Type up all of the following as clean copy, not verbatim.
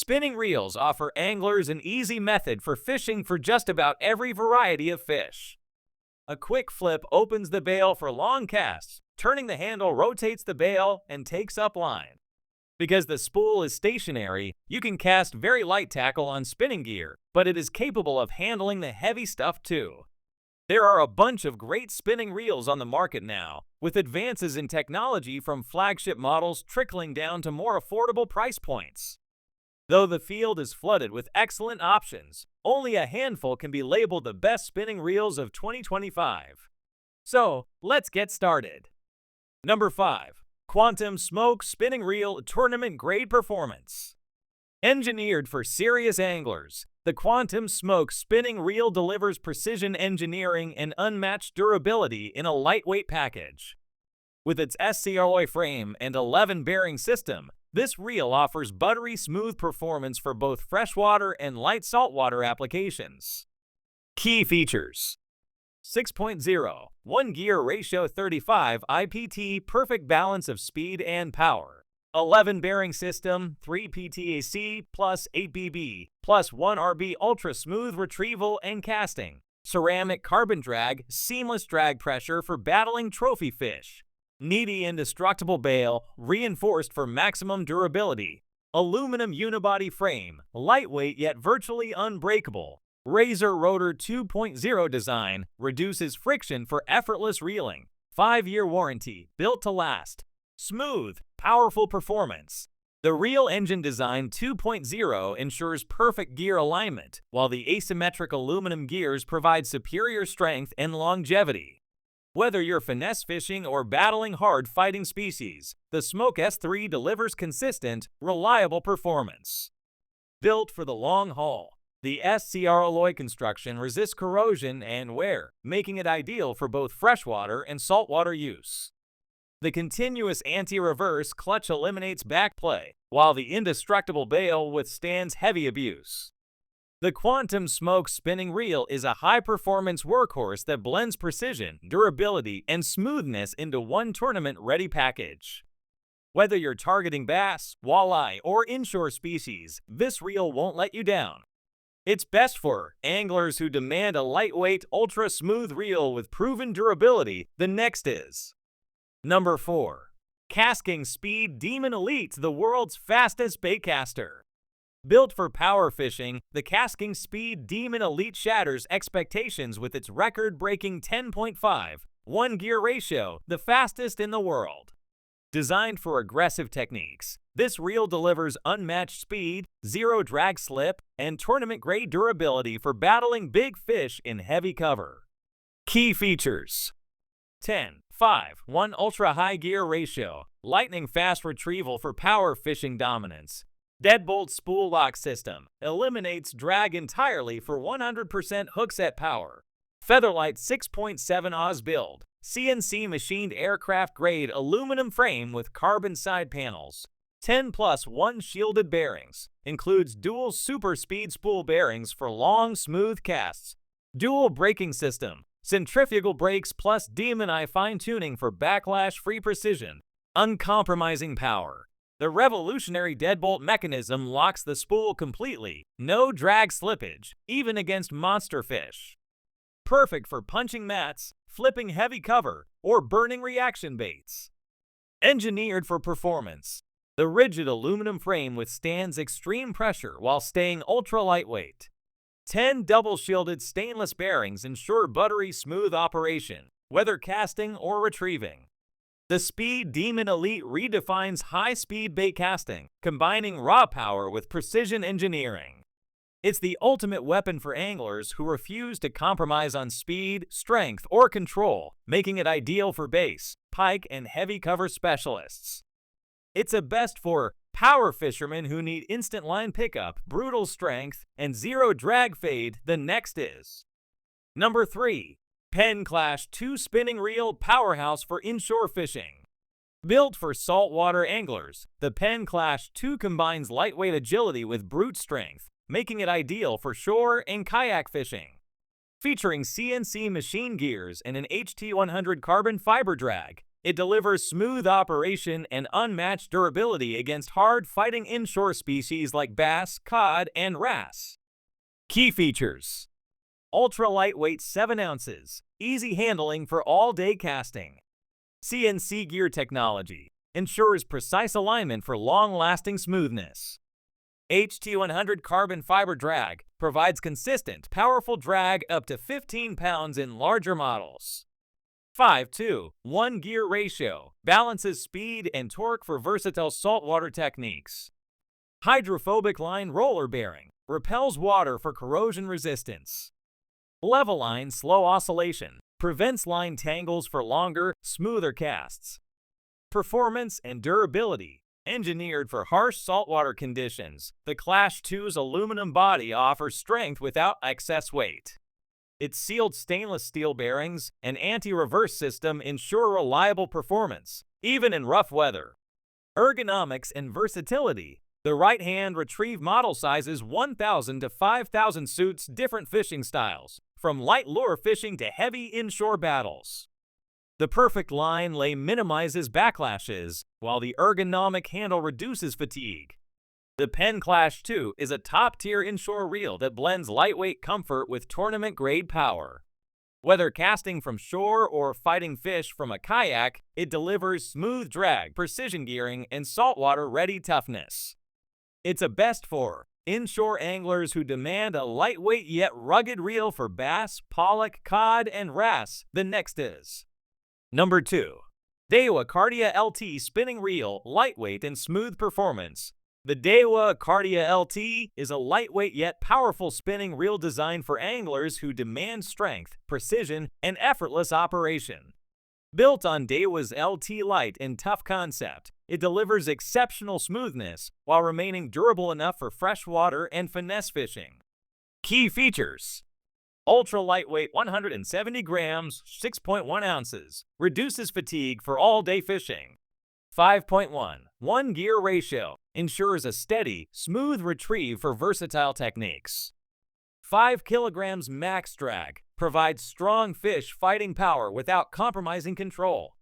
Spinning reels offer anglers an easy method for fishing for just about every variety of fish. A quick flip opens the bail for long casts, turning the handle rotates the bail and takes up line. Because the spool is stationary, you can cast very light tackle on spinning gear, but it is capable of handling the heavy stuff too. There are a bunch of great spinning reels on the market now, with advances in technology from flagship models trickling down to more affordable price points. Though the field is flooded with excellent options, only a handful can be labeled the best spinning reels of 2025. So, let's get started. Number 5. Quantum Smoke Spinning Reel Tournament Grade Performance. Engineered for serious anglers, the Quantum Smoke Spinning Reel delivers precision engineering and unmatched durability in a lightweight package. With its SC alloy frame and 11 bearing system, this reel offers buttery smooth performance for both freshwater and light saltwater applications. Key features: 6.0, 1 gear ratio 35 IPT perfect balance of speed and power. 11 bearing system, 3 PTAC plus 8 BB plus 1 RB ultra smooth retrieval and casting. Ceramic carbon drag, seamless drag pressure for battling trophy fish. Needy indestructible bail, reinforced for maximum durability. Aluminum unibody frame, lightweight yet virtually unbreakable. Razor Rotor 2.0 design, reduces friction for effortless reeling. 5-year warranty, built to last. Smooth, powerful performance. The Reel Engine Design 2.0 ensures perfect gear alignment, while the asymmetric aluminum gears provide superior strength and longevity. Whether you're finesse fishing or battling hard fighting species, the Smoke S3 delivers consistent, reliable performance. Built for the long haul, the SCR alloy construction resists corrosion and wear, making it ideal for both freshwater and saltwater use. The continuous anti-reverse clutch eliminates backplay, while the indestructible bail withstands heavy abuse. The Quantum Smoke Spinning Reel is a high-performance workhorse that blends precision, durability, and smoothness into one tournament-ready package. Whether you're targeting bass, walleye, or inshore species, this reel won't let you down. It's best for anglers who demand a lightweight, ultra-smooth reel with proven durability. The next is Number 4. KastKing Speed Demon Elite, the world's fastest baitcaster. Built for power fishing, the KastKing Speed Demon Elite shatters expectations with its record-breaking 10.5, 1 gear ratio, the fastest in the world. Designed for aggressive techniques, this reel delivers unmatched speed, zero drag slip, and tournament-grade durability for battling big fish in heavy cover. Key features: 10.5, 1 ultra-high gear ratio, lightning-fast retrieval for power fishing dominance. Deadbolt spool lock system, eliminates drag entirely for 100% hookset power. Featherlight 6.7 Oz build, CNC machined aircraft grade aluminum frame with carbon side panels. 10+1 shielded bearings, includes dual super speed spool bearings for long smooth casts. Dual braking system, centrifugal brakes plus Demon Eye fine tuning for backlash-free precision. Uncompromising power. The revolutionary deadbolt mechanism locks the spool completely, no drag slippage, even against monster fish. Perfect for punching mats, flipping heavy cover, or burning reaction baits. Engineered for performance, the rigid aluminum frame withstands extreme pressure while staying ultra-lightweight. 10 double-shielded stainless bearings ensure buttery smooth operation, whether casting or retrieving. The Speed Demon Elite redefines high-speed bait casting, combining raw power with precision engineering. It's the ultimate weapon for anglers who refuse to compromise on speed, strength, or control, making it ideal for bass, pike, and heavy cover specialists. It's a best for power fishermen who need instant line pickup, brutal strength, and zero drag fade. The next is Number 3. Penn Clash II Spinning Reel Powerhouse for Inshore Fishing. Built for saltwater anglers, the Penn Clash II combines lightweight agility with brute strength, making it ideal for shore and kayak fishing. Featuring CNC machine gears and an HT100 carbon fiber drag, It delivers smooth operation and unmatched durability against hard-fighting inshore species like bass, cod, and wrasse. Key features: ultra-lightweight 7 ounces, easy handling for all-day casting. CNC gear technology ensures precise alignment for long-lasting smoothness. HT100 carbon fiber drag provides consistent, powerful drag up to 15 pounds in larger models. 5:1 gear ratio balances speed and torque for versatile saltwater techniques. Hydrophobic line roller bearing repels water for corrosion resistance. Level line slow oscillation prevents line tangles for longer, smoother casts. Performance and durability engineered for harsh saltwater conditions, the Clash II's aluminum body offers strength without excess weight. Its sealed stainless steel bearings and anti-reverse system ensure reliable performance, even in rough weather. Ergonomics and versatility. The right-hand retrieve model sizes 1,000 to 5,000 suits different fishing styles, from light lure fishing to heavy inshore battles. The perfect line lay minimizes backlashes, while the ergonomic handle reduces fatigue. The Penn Clash II is a top-tier inshore reel that blends lightweight comfort with tournament-grade power. Whether casting from shore or fighting fish from a kayak, it delivers smooth drag, precision gearing, and saltwater-ready toughness. It's a best for inshore anglers who demand a lightweight yet rugged reel for bass, pollock, cod, and wrasse. The next is Number 2. Daiwa Cardia LT Spinning Reel, Lightweight and Smooth Performance. The Daiwa Cardia LT is a lightweight yet powerful spinning reel designed for anglers who demand strength, precision, and effortless operation. Built on Daiwa's LT Light and Tough concept, it delivers exceptional smoothness while remaining durable enough for freshwater and finesse fishing. Key features: ultra-lightweight 170 grams, 6.1 ounces, reduces fatigue for all-day fishing. 5.1 gear ratio ensures a steady, smooth retrieve for versatile techniques. 5 kilograms max drag provides strong fish fighting power without compromising control.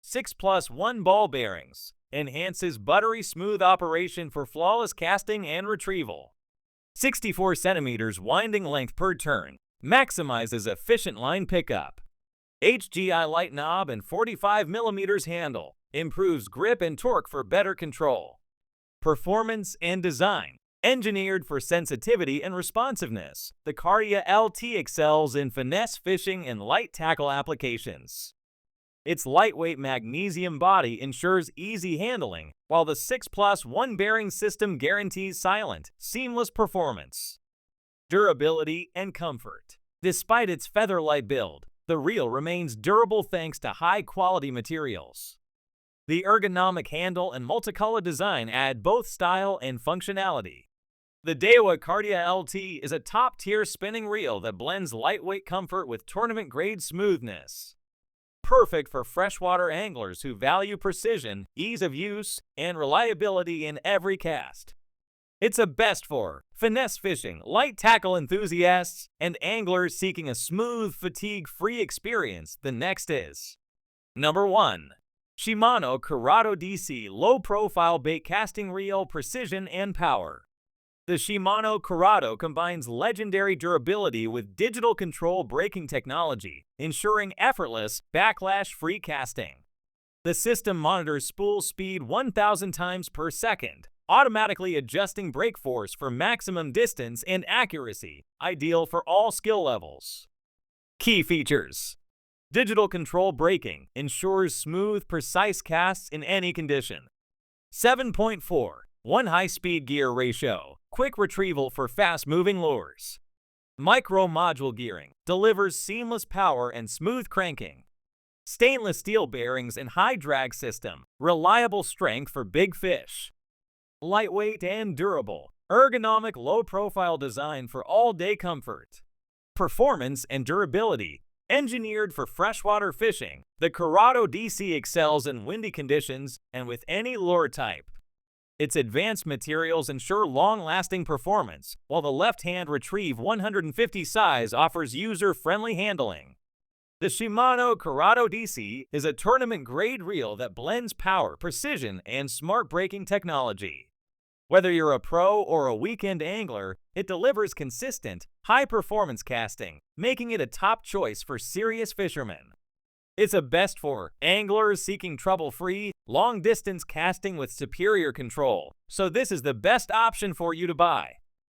6+1 ball bearings enhances buttery smooth operation for flawless casting and retrieval. 64 centimeters winding length per turn maximizes efficient line pickup. HGI light knob and 45 millimeters handle improves grip and torque for better control. Performance and design. Engineered for sensitivity and responsiveness, the Cardia LT excels in finesse fishing and light tackle applications. Its lightweight magnesium body ensures easy handling, while the 6+1 bearing system guarantees silent, seamless performance. Durability and comfort. Despite its feather-light build, the reel remains durable thanks to high-quality materials. The ergonomic handle and multicolor design add both style and functionality. The Daiwa Cardia LT is a top-tier spinning reel that blends lightweight comfort with tournament-grade smoothness. Perfect for freshwater anglers who value precision, ease of use, and reliability in every cast. It's a best for finesse fishing, light tackle enthusiasts, and anglers seeking a smooth, fatigue-free experience. The next is Number 1. Shimano Curado DC Low-Profile Bait Casting Reel, Precision and Power. The Shimano Curado combines legendary durability with digital control braking technology, ensuring effortless, backlash-free casting. The system monitors spool speed 1,000 times per second, automatically adjusting brake force for maximum distance and accuracy, ideal for all skill levels. Key features: digital control braking ensures smooth, precise casts in any condition. 7.4 high-speed gear ratio, quick retrieval for fast-moving lures. Micro-module gearing delivers seamless power and smooth cranking. Stainless steel bearings and high drag system, reliable strength for big fish. Lightweight and durable, ergonomic low-profile design for all-day comfort. Performance and durability. Engineered for freshwater fishing, the Curado DC excels in windy conditions and with any lure type. Its advanced materials ensure long-lasting performance, while the left-hand Retrieve 150 size offers user-friendly handling. The Shimano Corrado DC is a tournament-grade reel that blends power, precision, and smart braking technology. Whether you're a pro or a weekend angler, it delivers consistent, high-performance casting, making it a top choice for serious fishermen. It's a best for anglers seeking trouble-free, long-distance casting with superior control, so this is the best option for you to buy.